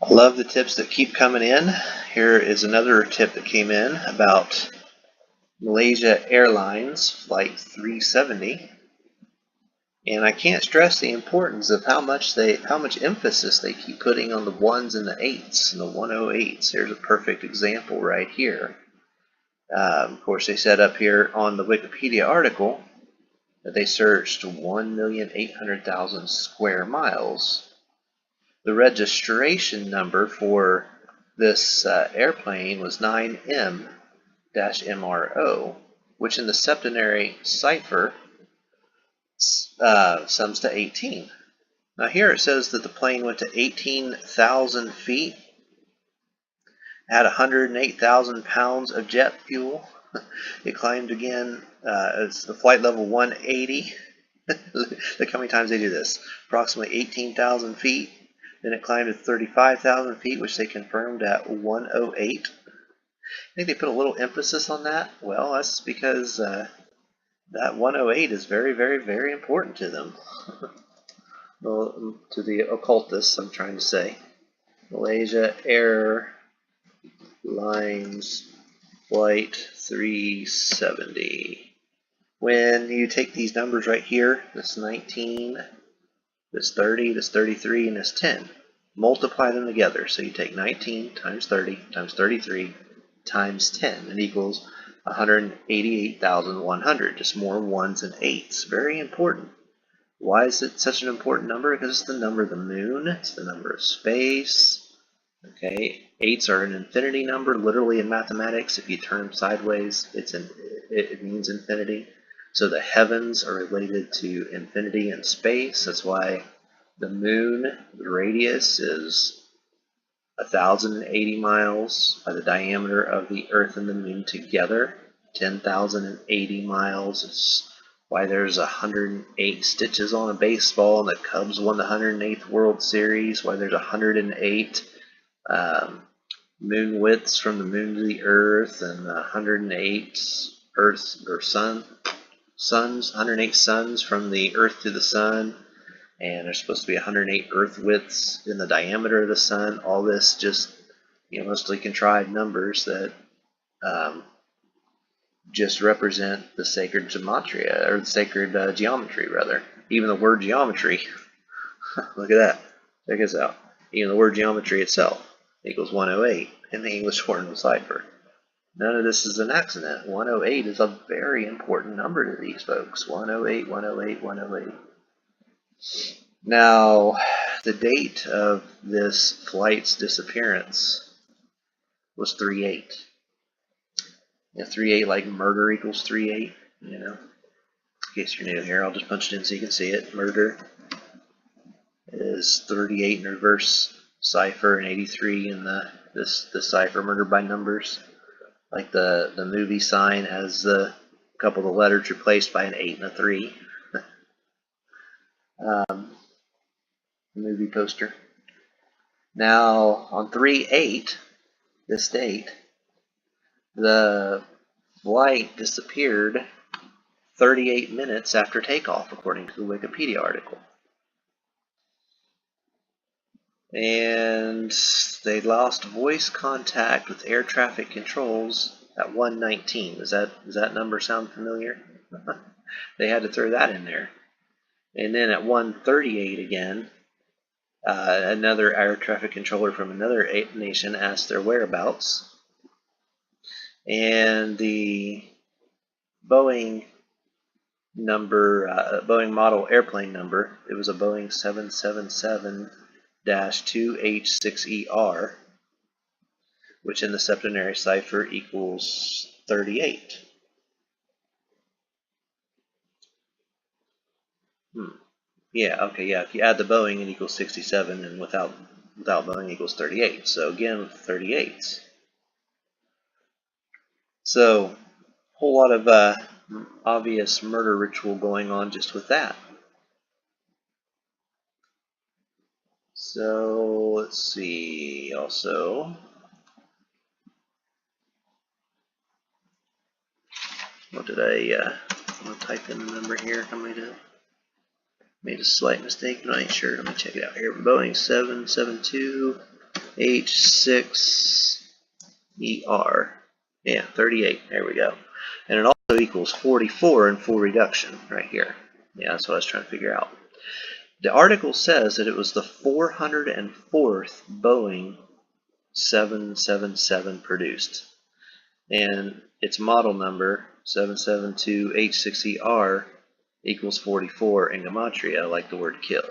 Love the tips that keep coming in. Here is another tip that came in about Malaysia Airlines Flight 370. And I can't stress the importance of how much emphasis they keep putting on the 1s and the 8s and the 108s. Here's a perfect example right here. Of course, they said up here on the Wikipedia article that they searched 1,800,000 square miles. The registration number for this airplane was 9M-MRO, which in the septenary cipher sums to 18. Now here it says that the plane went to 18,000 feet, had 108,000 pounds of jet fuel. It climbed again, it's the flight level 180. Look how many times they do this. Approximately 18,000 feet. Then it climbed to 35,000 feet, which they confirmed at 108. I think they put a little emphasis on that. Well, that's because that 108 is very, very, very important to them. Well, to the occultists, I'm trying to say. Malaysia Airlines Flight 370. When you take these numbers right here, this 19, this 30, this 33, and this 10, multiply them together. So you take 19 times 30 times 33 times 10. It equals 188,100. Just more 1s and 8s. Very important. Why is it such an important number? Because it's the number of the moon. It's the number of space. Okay, 8s are an infinity number. Literally in mathematics, if you turn them sideways, it means infinity. So the heavens are related to infinity and space. That's why the moon, the radius is 1,080 miles by the diameter of the Earth and the moon together. 10,080 miles is why there's 108 stitches on a baseball, and the Cubs won the 108th World Series. Why there's 108 moon widths from the moon to the Earth, and 108 Earth or suns, 108 suns from the Earth to the sun, and there's supposed to be 108 Earth widths in the diameter of the sun. All this just, mostly contrived numbers that just represent the sacred gematria, or the sacred geometry, rather. Even the word geometry, look at that. Check this out. Even the word geometry itself equals 108 in the English ordinal cipher. None of this is an accident. 108 is a very important number to these folks. 108, 108, 108. Now, the date of this flight's disappearance was 3/8. 3/8 like murder equals 3/8, In case you're new here, I'll just punch it in so you can see it. Murder is 38 in reverse cipher and 83 in the cipher, murder by numbers. Like the movie sign has a couple of the letters replaced by an 8 and a 3. Movie poster. Now, on 3/8, this date, the flight disappeared 38 minutes after takeoff, according to the Wikipedia article. And they lost voice contact with air traffic controls at 1:19. Does that number sound familiar? They had to throw that in there. And then at 1:38 again, another air traffic controller from another nation asked their whereabouts. And the Boeing model airplane number, it was a Boeing 777-2H6ER, which in the septenary cipher equals 38. Yeah, okay, yeah. If you add the Boeing, it equals 67, and without Boeing equals 38. So again, 38s. So, a whole lot of obvious murder ritual going on just with that. So, let's see, also, what did I'm going to type in the number here. I made a slight mistake, I'm not sure. Let me check it out here. Boeing 772 H6ER. Yeah, 38. There we go. And it also equals 44 in full reduction right here. Yeah, that's what I was trying to figure out. The article says that it was the 404th Boeing 777 produced. And its model number, 772H6ER, equals 44 in Gematria, like the word kill.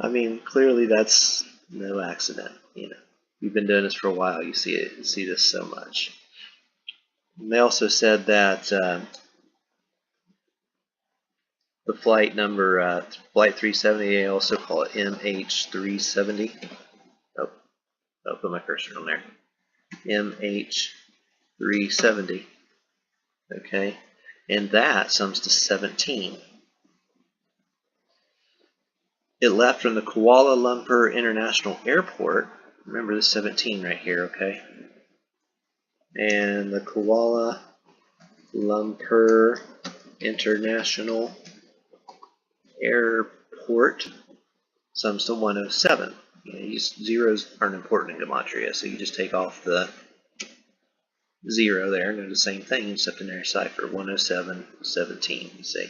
I mean, clearly that's no accident. You know, you've been doing this for a while. You see it, you see this so much. And they also said that the flight number, flight 370, they also call it MH370. Oh, I'll put my cursor on there. MH370. Okay, and that sums to 17. It left from the Kuala Lumpur International Airport. Remember the 17 right here, okay? And the Kuala Lumpur International Airport sums to 107. You know, zeros aren't important in Gematria, so you just take off the 0 there and do the same thing in septenary cipher. 107, 17, you see.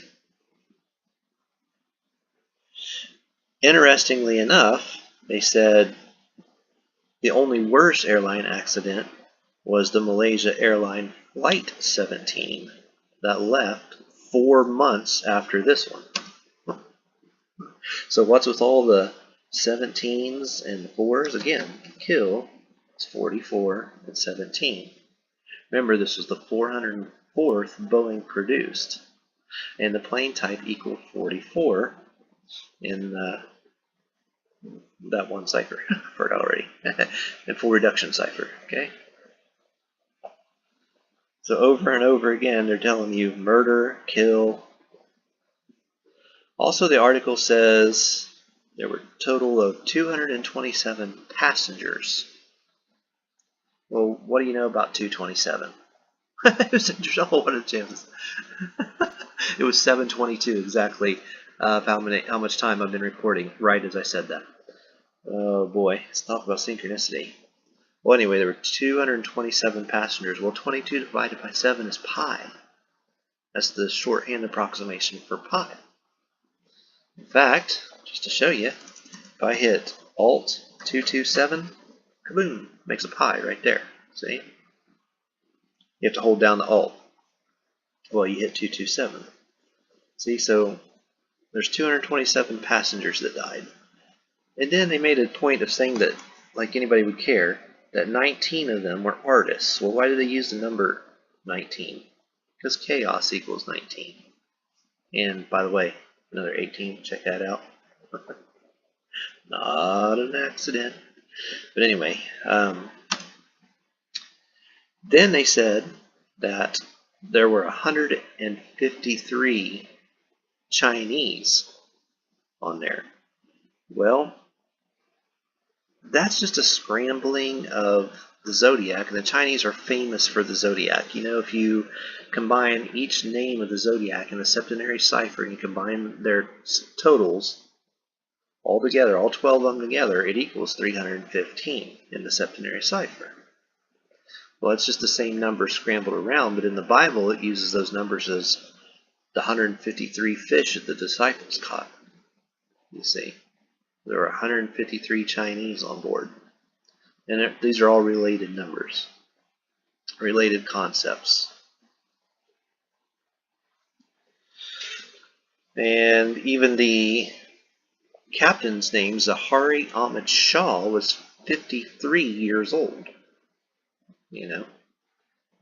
Interestingly enough, they said the only worse airline accident was the Malaysia Airline Flight 17 that left 4 months after this one. So what's with all the 17s and 4s? Again, kill is 44 and 17. Remember, this was the 404th Boeing produced, and the plane type equaled 44 in that one cipher. I've heard already. In full reduction cipher, okay? So over and over again, they're telling you murder, kill. Also, the article says there were a total of 227 passengers. Well, what do you know about 227? There's a whole lot of chances. It was 7:22 exactly of how much time I've been recording, right as I said that. Oh boy, let's talk about synchronicity. Well, anyway, there were 227 passengers. Well, 22 divided by 7 is pi. That's the shorthand approximation for pi. In fact, just to show you, if I hit Alt 227, kaboom, makes a pi right there. See? You have to hold down the Alt while you hit 227. See, so there's 227 passengers that died. And then they made a point of saying that, like anybody would care, that 19 of them were artists. Well, why did they use the number 19? Because chaos equals 19. And by the way, another 18, check that out. Not an accident. But anyway, then they said that there were 153 Chinese on there. Well, that's just a scrambling of the zodiac, and the Chinese are famous for the zodiac. You know, if you combine each name of the zodiac in the septenary cipher and you combine their totals all together, all 12 of them together, it equals 315 in the septenary cipher. Well, it's just the same number scrambled around, but in the Bible it uses those numbers as the 153 fish that the disciples caught. You see, there were 153 Chinese on board. And these are all related numbers, related concepts. And even the captain's name, Zacchary Ahmad Shah, was 53 years old. You know,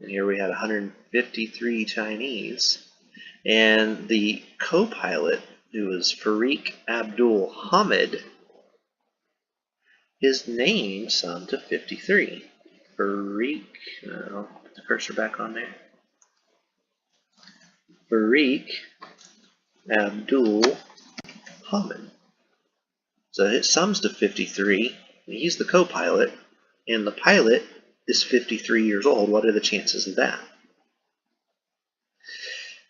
and here we had 153 Chinese. And the co-pilot, who was Fariq Abdul Hamid, his name summed to 53. Fariq, I'll put the cursor back on there. Fariq Abdul Hamid. So it sums to 53. He's the co-pilot, and the pilot is 53 years old. What are the chances of that?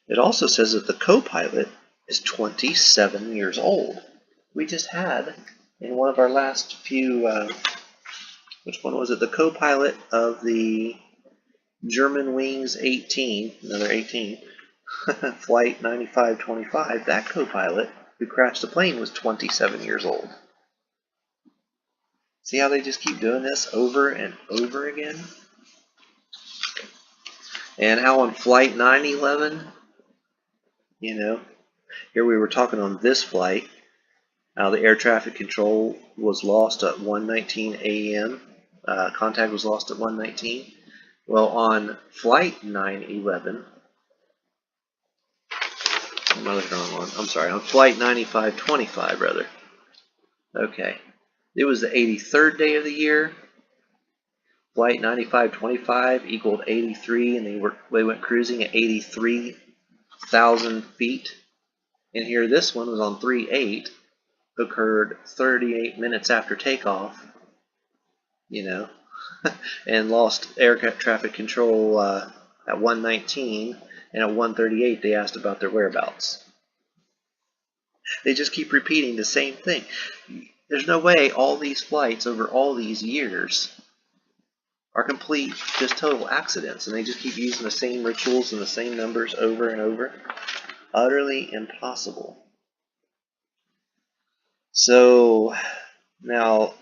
It also says that the co-pilot is 27 years old. we just had in one of our last few, which one was it? The co-pilot of the German Wings 18, another 18, Flight 9525, that co-pilot who crashed the plane was 27 years old. See how they just keep doing this over and over again? And how on Flight 911, you know, here we were talking on this flight, how the air traffic control was lost at 1:19 a.m. Contact was lost at 1:19. Well, on Flight 911, I'm sorry, on Flight 9525, rather. Okay. It was the 83rd day of the year. Flight 9525 equaled 83, and they went cruising at 83,000 feet. And here this one was on 3/8, occurred 38 minutes after takeoff, you know, and lost air traffic control at 1:19, and at 1:38 they asked about their whereabouts. They just keep repeating the same thing. There's no way all these flights over all these years are complete, just total accidents, and they just keep using the same rituals and the same numbers over and over. Utterly impossible. So now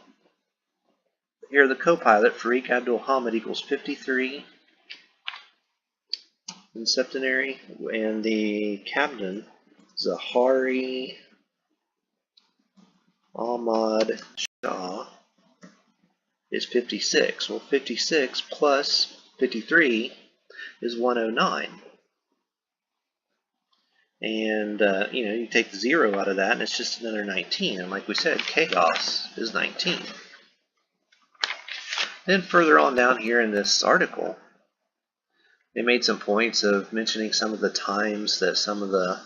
here the co-pilot, Farik Abdul Hamid, equals 53 in septenary, and the captain, Zacchary Ahmad Shah, is 56. Well, 56 plus 53 is 109. And, you take the 0 out of that, and it's just another 19. And like we said, chaos is 19. Then further on down here in this article, they made some points of mentioning some of the times that some of the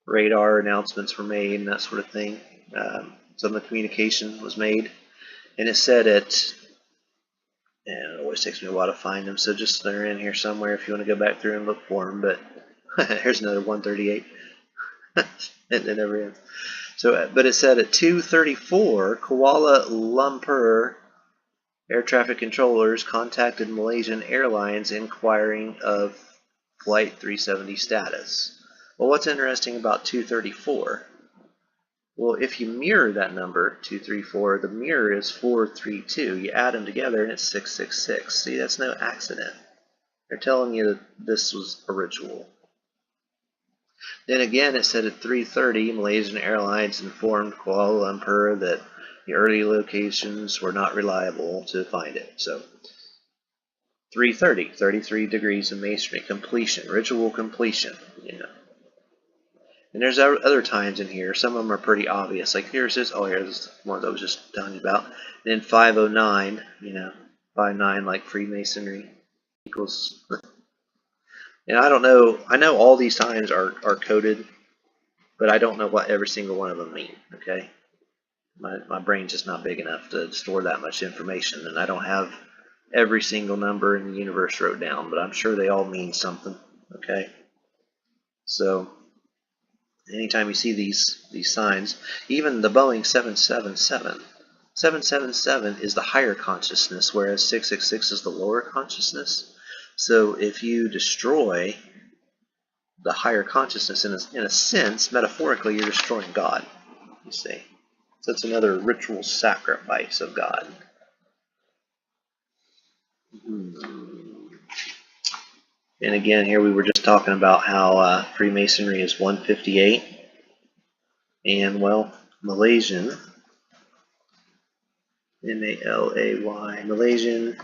radar announcements were made and that sort of thing. Some of the communication was made, and it said and it always takes me a while to find them, so just they're in here somewhere if you want to go back through and look for them. But here's another 138. It never ends. So, but it said at 2:34, Kuala Lumpur air traffic controllers contacted Malaysian Airlines inquiring of Flight 370 status. Well, what's interesting about 2:34? Well, if you mirror that number, 234, the mirror is 432. You add them together and it's 666. See, that's no accident. They're telling you that this was a ritual. Then again, it said at 3:30, Malaysian Airlines informed Kuala Lumpur that the early locations were not reliable to find it. So 3:30, 33 degrees of masonry completion, ritual completion, And there's other times in here. Some of them are pretty obvious. Like here's this. Oh, here's the one I was just telling you about. And then 509, 59 like Freemasonry equals. And I don't know. I know all these times are coded, but I don't know what every single one of them mean. Okay, my brain's just not big enough to store that much information, and I don't have every single number in the universe wrote down, but I'm sure they all mean something. Okay, so anytime you see these signs, even the Boeing 777 is the higher consciousness, whereas 666 is the lower consciousness. So if you destroy the higher consciousness, in a sense, metaphorically, you're destroying God, you see. So it's another ritual sacrifice of God. And again, here we were just talking about how Freemasonry is 158. And, well, Malaysian, M-A-L-A-Y, Malaysian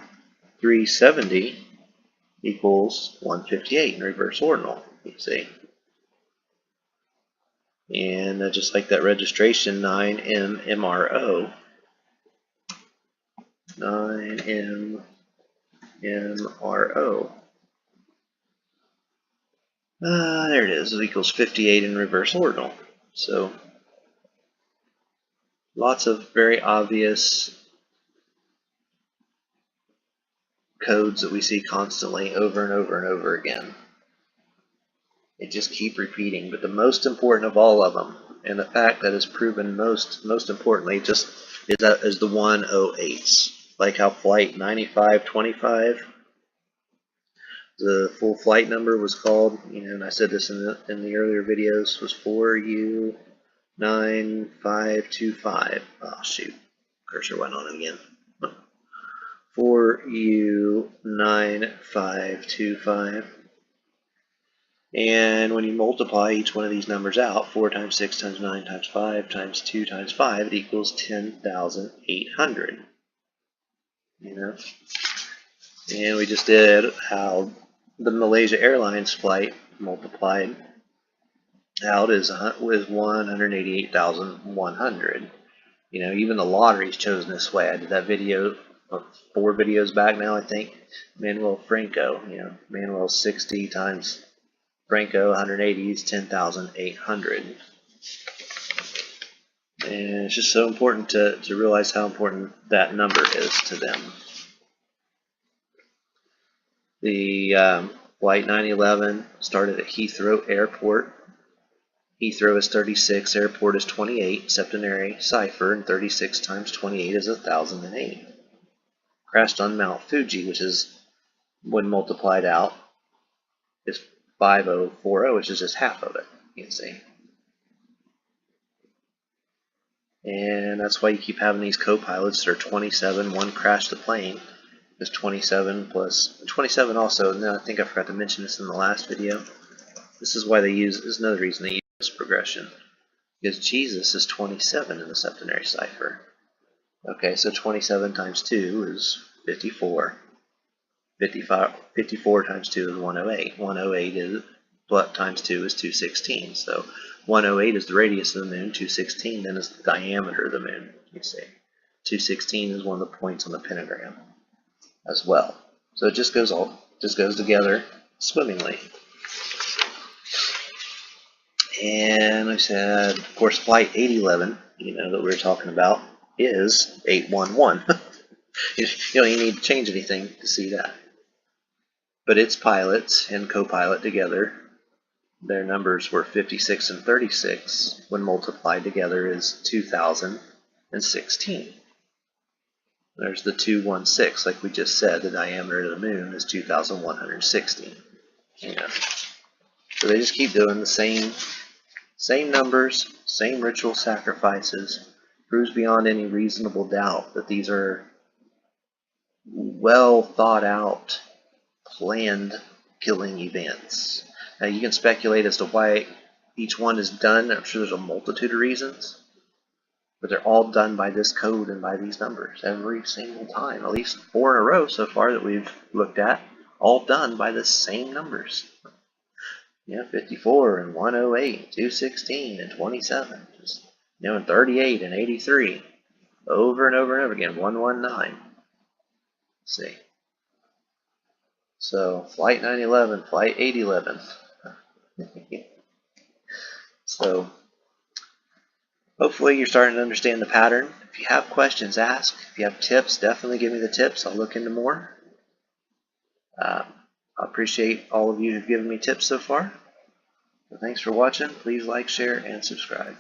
370 equals 158 in reverse ordinal, you see. And just like that registration, 9MMRO. 9MMRO. There it is. It equals 58 in reverse ordinal. So, lots of very obvious codes that we see constantly over and over and over again. They just keep repeating. But the most important of all of them, and the fact that is proven most importantly, just is the 108s. Like how flight 9525, the full flight number was called, and I said this in the earlier videos, was 4U9525. Oh shoot, cursor went on it again. 4U9525. And when you multiply each one of these numbers out, 4 times 6 times 9 times 5 times 2 times 5, it equals 10,800. And we just did how the Malaysia Airlines flight multiplied out is 188,100. Even the lottery's chosen this way. I did that video 4 videos back now, I think. Manuel Franco, Manuel 60 times Franco 180 is 10,800. And it's just so important to realize how important that number is to them. The Flight 911 started at Heathrow Airport. Heathrow is 36, Airport is 28, septenary cipher, and 36 times 28 is 1,008. Crashed on Mount Fuji, which is, when multiplied out, is 5040, which is just half of it, you can see. And that's why you keep having these co-pilots that are 27. One crashed the plane. Is 27 plus 27 also. No, I think I forgot to mention this in the last video. This is why they use, this is another reason they use this progression. Because Jesus is 27 in the septenary cipher. Okay, so 27 times 2 is 54. 54 times 2 is 108. 108 is, times 2 is 216. So 108 is the radius of the moon. 216 then is the diameter of the moon. You see, 216 is one of the points on the pentagram as well. So it just goes together swimmingly. And I said, of course, Flight 811, that we were talking about, is 811. You don't even need to change anything to see that. But its pilots and co-pilot together, their numbers were 56 and 36. When multiplied together is 2,016. There's the 216, like we just said, the diameter of the moon is 2,160. So they just keep doing the same numbers, same ritual sacrifices. Proves beyond any reasonable doubt that these are well thought out, planned killing events. Now you can speculate as to why each one is done. I'm sure there's a multitude of reasons. But they're all done by this code and by these numbers every single time. At least 4 in a row so far that we've looked at, all done by the same numbers. 54 and 108, 216 and 27, and 38 and 83, over and over and over again. 119. Let's see. So Flight 911, Flight 811. So hopefully you're starting to understand the pattern. If you have questions, ask. If you have tips, definitely give me the tips. I'll look into more. I appreciate all of you who've given me tips so far. So thanks for watching. Please like, share, and subscribe.